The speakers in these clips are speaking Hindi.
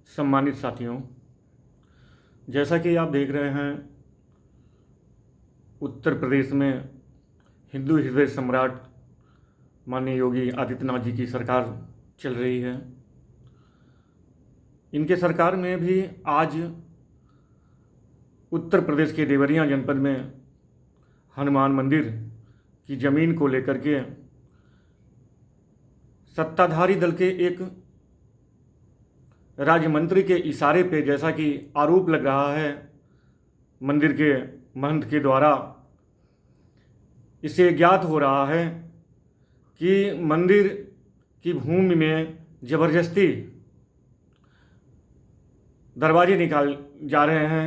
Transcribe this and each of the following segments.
सम्मानित साथियों, जैसा कि आप देख रहे हैं, उत्तर प्रदेश में हिंदू हृदय सम्राट माननीय योगी आदित्यनाथ जी की सरकार चल रही है। इनके सरकार में भी आज उत्तर प्रदेश के देवरिया जनपद में हनुमान मंदिर की ज़मीन को लेकर के सत्ताधारी दल के एक राज्य मंत्री के इशारे पे, जैसा कि आरोप लग रहा है मंदिर के महंत के द्वारा, इसे ज्ञात हो रहा है कि मंदिर की भूमि में ज़बरदस्ती दरवाजे निकाल जा रहे हैं,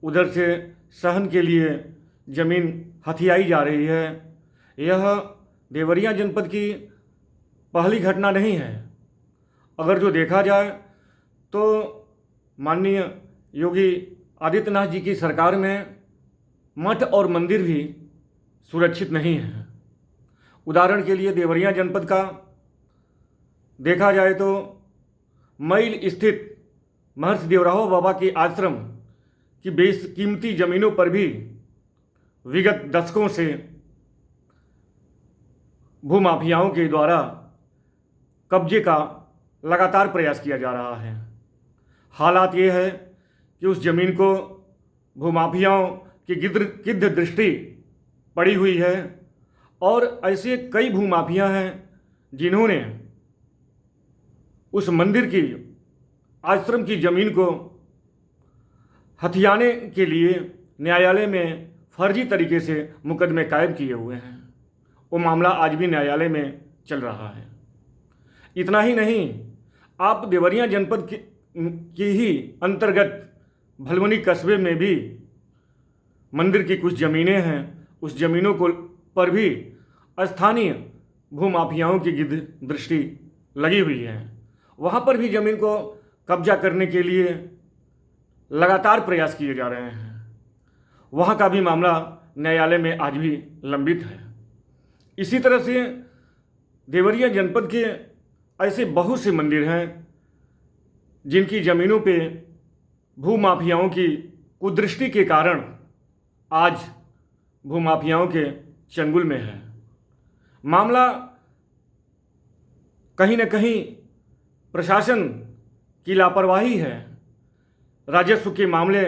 उधर से सहन के लिए ज़मीन हथियाई जा रही है। यह देवरिया जनपद की पहली घटना नहीं है। अगर जो देखा जाए तो माननीय योगी आदित्यनाथ जी की सरकार में मठ और मंदिर भी सुरक्षित नहीं है। उदाहरण के लिए देवरिया जनपद का देखा जाए तो मैल स्थित महर्षि देवराव बाबा के आश्रम की बेशकीमती ज़मीनों पर भी विगत दशकों से भूमाफियाओं के द्वारा कब्जे का लगातार प्रयास किया जा रहा है। हालात ये है कि उस ज़मीन को भूमाफियाओं की गिद्ध दृष्टि पड़ी हुई है और ऐसे कई भूमाफिया हैं जिन्होंने उस मंदिर की आश्रम की ज़मीन को हथियाने के लिए न्यायालय में फर्जी तरीके से मुकदमे कायम किए हुए हैं। वो मामला आज भी न्यायालय में चल रहा है। इतना ही नहीं, आप देवरिया जनपद की ही अंतर्गत भलवनी कस्बे में भी मंदिर की कुछ ज़मीनें हैं। उस ज़मीनों को पर भी स्थानीय भूमाफियाओं की गिद्ध दृष्टि लगी हुई है। वहाँ पर भी ज़मीन को कब्जा करने के लिए लगातार प्रयास किए जा रहे हैं। वहाँ का भी मामला न्यायालय में आज भी लंबित है। इसी तरह से देवरिया जनपद के ऐसे बहुत से मंदिर हैं जिनकी ज़मीनों पे भूमाफियाओं की कुदृष्टि के कारण आज भूमाफियाओं के चंगुल में है। मामला कहीं न कहीं प्रशासन की लापरवाही है। राजस्व के मामले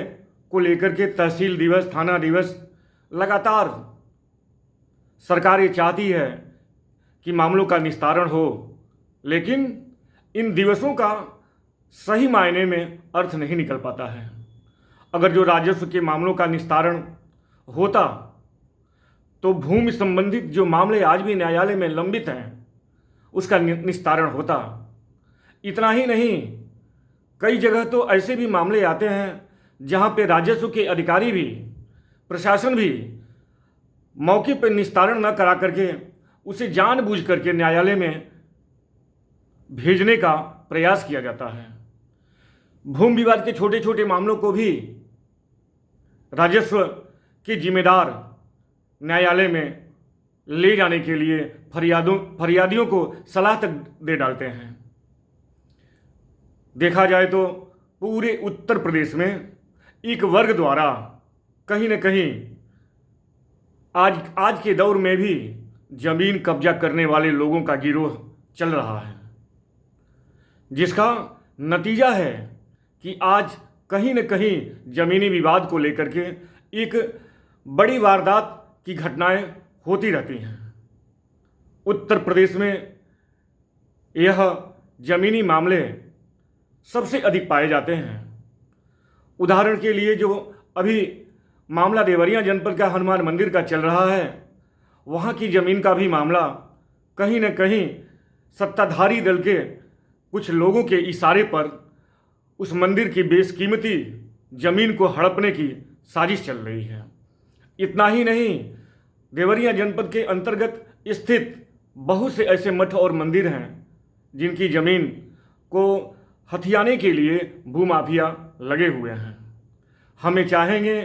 को लेकर के तहसील दिवस, थाना दिवस लगातार सरकार ये चाहती है कि मामलों का निस्तारण हो, लेकिन इन दिवसों का सही मायने में अर्थ नहीं निकल पाता है। अगर जो राजस्व के मामलों का निस्तारण होता तो भूमि संबंधित जो मामले आज भी न्यायालय में लंबित हैं उसका निस्तारण होता। इतना ही नहीं, कई जगह तो ऐसे भी मामले आते हैं जहां पे राजस्व के अधिकारी भी, प्रशासन भी मौके पर निस्तारण न करा करके उसे जानबूझ करके न्यायालय में भेजने का प्रयास किया जाता है। भूमि विवाद के छोटे छोटे मामलों को भी राजस्व के जिम्मेदार न्यायालय में ले जाने के लिए फरियादियों को सलाह तक दे डालते हैं। देखा जाए तो पूरे उत्तर प्रदेश में एक वर्ग द्वारा कहीं न कहीं आज के दौर में भी ज़मीन कब्जा करने वाले लोगों का गिरोह चल रहा है, जिसका नतीजा है कि आज कहीं न कहीं ज़मीनी विवाद को लेकर के एक बड़ी वारदात की घटनाएं होती रहती हैं। उत्तर प्रदेश में यह ज़मीनी मामले सबसे अधिक पाए जाते हैं। उदाहरण के लिए जो अभी मामला देवरिया जनपद का हनुमान मंदिर का चल रहा है, वहाँ की ज़मीन का भी मामला कहीं न कहीं सत्ताधारी दल के कुछ लोगों के इशारे पर उस मंदिर की बेशकीमती ज़मीन को हड़पने की साजिश चल रही है। इतना ही नहीं, देवरिया जनपद के अंतर्गत स्थित बहुत से ऐसे मठ और मंदिर हैं जिनकी ज़मीन को हथियाने के लिए भूमाफिया लगे हुए हैं। हमें चाहेंगे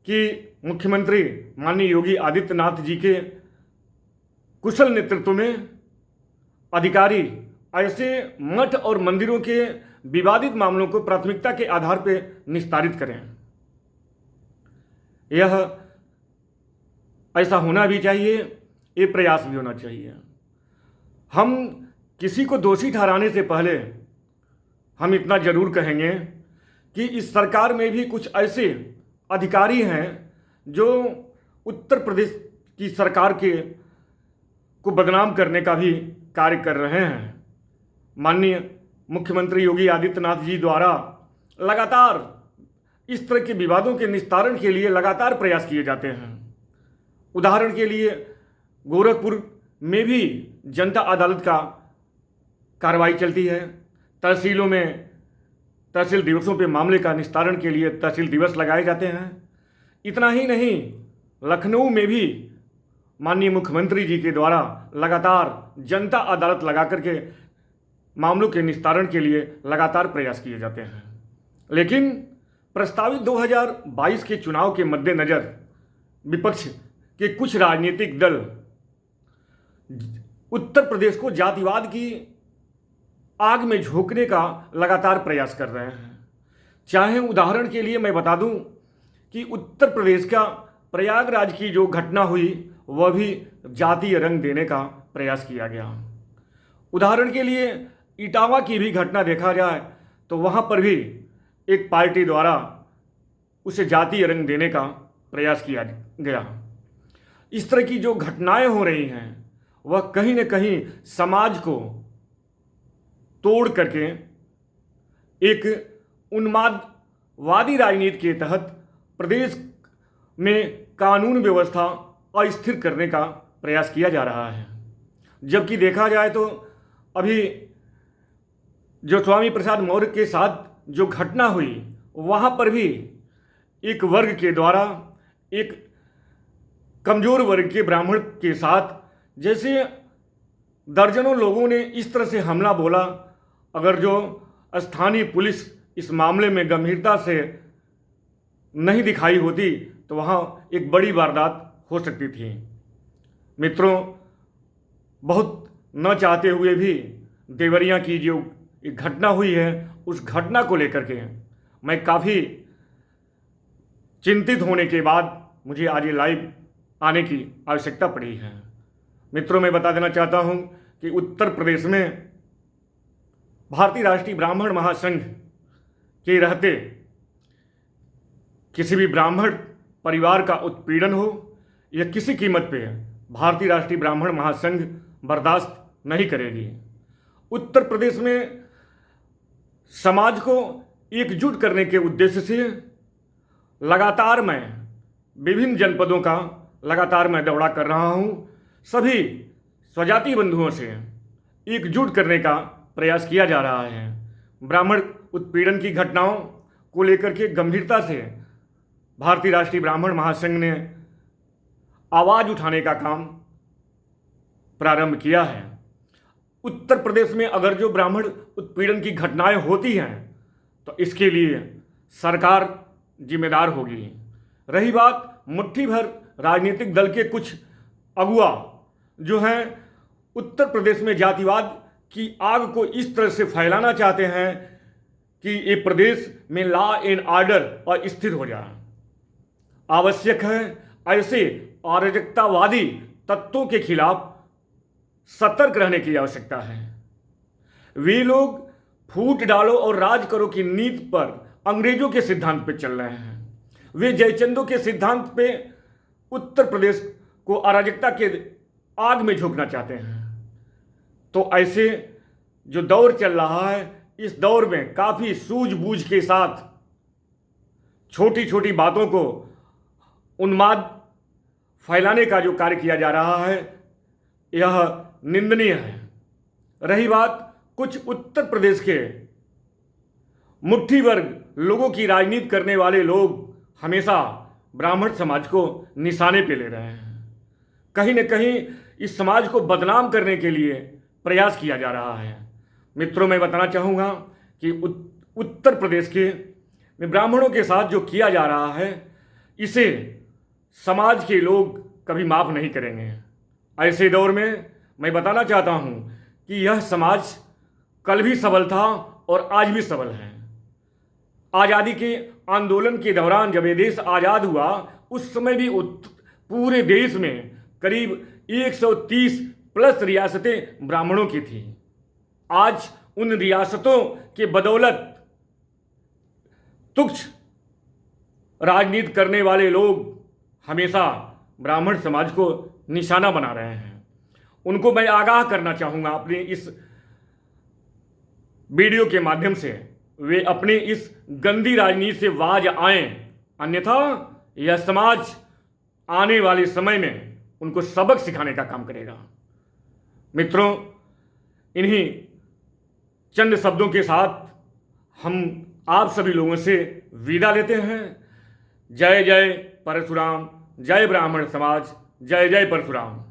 कि मुख्यमंत्री माननीय योगी आदित्यनाथ जी के कुशल नेतृत्व में अधिकारी ऐसे मठ और मंदिरों के विवादित मामलों को प्राथमिकता के आधार पर निस्तारित करें। यह ऐसा होना भी चाहिए, ये प्रयास भी होना चाहिए। हम किसी को दोषी ठहराने से पहले हम इतना जरूर कहेंगे कि इस सरकार में भी कुछ ऐसे अधिकारी हैं जो उत्तर प्रदेश की सरकार को बदनाम करने का भी कार्य कर रहे हैं। माननीय मुख्यमंत्री योगी आदित्यनाथ जी द्वारा लगातार इस तरह के विवादों के निस्तारण के लिए लगातार प्रयास किए जाते हैं। उदाहरण के लिए गोरखपुर में भी जनता अदालत का कार्रवाई चलती है। तहसीलों में तहसील दिवसों पे मामले का निस्तारण के लिए तहसील दिवस लगाए जाते हैं। इतना ही नहीं, लखनऊ में भी माननीय मुख्यमंत्री जी के द्वारा लगातार जनता अदालत लगा करके मामलों के निस्तारण के लिए लगातार प्रयास किए जाते हैं। लेकिन प्रस्तावित 2022 के चुनाव के मद्देनज़र विपक्ष के कुछ राजनीतिक दल उत्तर प्रदेश को जातिवाद की आग में झोंकने का लगातार प्रयास कर रहे हैं। चाहे उदाहरण के लिए मैं बता दूं कि उत्तर प्रदेश का प्रयागराज की जो घटना हुई वह भी जातीय रंग देने का प्रयास किया गया। उदाहरण के लिए इटावा की भी घटना देखा जाए तो वहाँ पर भी एक पार्टी द्वारा उसे जातीय रंग देने का प्रयास किया गया। इस तरह की जो घटनाएं हो रही हैं वह कहीं न कहीं समाज को तोड़ करके एक उन्मादवादी राजनीति के तहत प्रदेश में कानून व्यवस्था अस्थिर करने का प्रयास किया जा रहा है। जबकि देखा जाए तो अभी जो स्वामी प्रसाद मौर्य के साथ जो घटना हुई वहाँ पर भी एक वर्ग के द्वारा एक कमज़ोर वर्ग के ब्राह्मण के साथ जैसे दर्जनों लोगों ने इस तरह से हमला बोला, अगर जो स्थानीय पुलिस इस मामले में गंभीरता से नहीं दिखाई होती तो वहाँ एक बड़ी वारदात हो सकती थी। मित्रों, बहुत न चाहते हुए भी देवरिया की जो एक घटना हुई है उस घटना को लेकर के मैं काफ़ी चिंतित होने के बाद मुझे आज ये लाइव आने की आवश्यकता पड़ी है। मित्रों, मैं बता देना चाहता हूँ कि उत्तर प्रदेश में भारतीय राष्ट्रीय ब्राह्मण महासंघ के रहते किसी भी ब्राह्मण परिवार का उत्पीड़न हो या किसी कीमत पे भारतीय राष्ट्रीय ब्राह्मण महासंघ बर्दाश्त नहीं करेगी। उत्तर प्रदेश में समाज को एकजुट करने के उद्देश्य से लगातार मैं विभिन्न जनपदों का लगातार मैं दौरा कर रहा हूँ। सभी स्वजाति बंधुओं से एकजुट करने का प्रयास किया जा रहा है। ब्राह्मण उत्पीड़न की घटनाओं को लेकर के गंभीरता से भारतीय राष्ट्रीय ब्राह्मण महासंघ ने आवाज़ उठाने का काम प्रारंभ किया है। उत्तर प्रदेश में अगर जो ब्राह्मण उत्पीड़न की घटनाएं होती हैं तो इसके लिए सरकार जिम्मेदार होगी। रही बात मुट्ठी भर राजनीतिक दल के कुछ अगुआ जो हैं उत्तर प्रदेश में जातिवाद की आग को इस तरह से फैलाना चाहते हैं कि ये प्रदेश में लॉ एंड ऑर्डर अस्थिर हो जाए। आवश्यक है ऐसे अराजकतावादी तत्वों के खिलाफ सतर्क रहने की आवश्यकता है। वे लोग फूट डालो और राज करो की नीति पर अंग्रेजों के सिद्धांत पे चल रहे हैं। वे जयचंदों के सिद्धांत पे उत्तर प्रदेश को अराजकता के आग में झोंकना चाहते हैं। तो ऐसे जो दौर चल रहा है, इस दौर में काफ़ी सूझबूझ के साथ छोटी छोटी बातों को उन्माद फैलाने का जो कार्य किया जा रहा है यह निंदनीय है। रही बात कुछ उत्तर प्रदेश के मुट्ठी वर्ग लोगों की राजनीति करने वाले लोग हमेशा ब्राह्मण समाज को निशाने पे ले रहे हैं। कहीं न कहीं इस समाज को बदनाम करने के लिए प्रयास किया जा रहा है। मित्रों, मैं बताना चाहूँगा कि उत्तर प्रदेश के ब्राह्मणों के साथ जो किया जा रहा है इसे समाज के लोग कभी माफ़ नहीं करेंगे। ऐसे दौर में मैं बताना चाहता हूँ कि यह समाज कल भी सबल था और आज भी सबल हैं। आज़ादी के आंदोलन के दौरान जब ये देश आज़ाद हुआ, उस समय भी पूरे देश में करीब 130 प्लस रियासतें ब्राह्मणों की थी। आज उन रियासतों के बदौलत तुच्छ राजनीति करने वाले लोग हमेशा ब्राह्मण समाज को निशाना बना रहे हैं। उनको मैं आगाह करना चाहूँगा अपने इस वीडियो के माध्यम से, वे अपने इस गंदी राजनीति से बाज आएं, अन्यथा यह समाज आने वाले समय में उनको सबक सिखाने का काम करेगा। मित्रों, इन्हीं चंद शब्दों के साथ हम आप सभी लोगों से विदा लेते हैं। जय जय परशुराम, जय ब्राह्मण समाज, जय जय परशुराम।